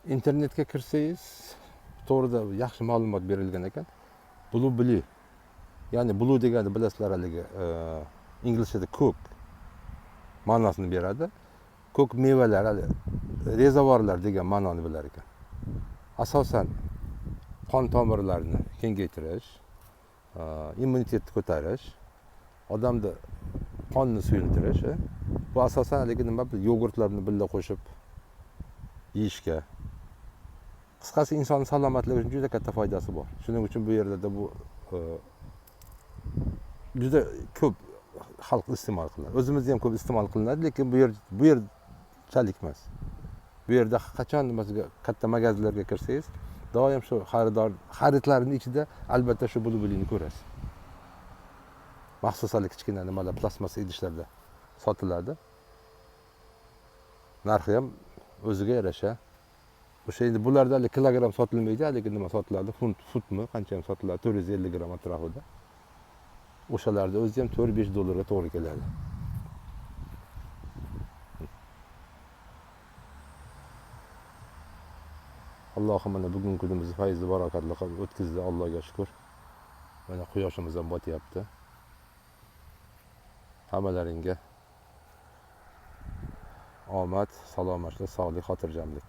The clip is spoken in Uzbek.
internetga kirsangiz to'g'rida yaxshi ma'lumot berilgan ekan. Blueberry, ya'ni blue degani bilasizlar, haligi inglizchada ko'k ma'nosini beradi. Ko'k mevalar, rezavorlar degan ma'noni bilar ekan. Asosan qon tomirlarini kengaytirish, immunitetni ko'tarish, odamni qonni suyultirish. Bu asosan haligi nima, yogurtlarni birga qo'shib yeyishga. Qisqasi inson salomatligi uchun juda katta foydasi bor. Shuning uchun bu yerda bu juda ko'p xalq iste'mol qiladi. O'zimizda ham ko'p iste'mol qilinadi, lekin bu yerchalik emas. Bu yerda qachon nimasiga katta magazinlarga kirsangiz, doim shu xaridlarning ichida albatta shu blueberryni ko'rasiz. Maxsus hali kichkina nimalar, plastmassa idishlarda sotiladi. Narxi ham o'ziga yarasha. O'sha endi bularda kilogramm sotilmaydi, lekin nima sotiladi? Funtmi, qancha ham sotiladi? 450 gramm atrofida. O'shalarda o'zi ham 4-5 dollarga to'g'ri keladi. Allohim mana bugungi kunimizni fayzli barakatli qilib o'tkazdi. Allohga shukr. Mana quyoshimiz ham botyapti. Hammalaringga omad, salomatlik, sog'lik, xotirjamlik.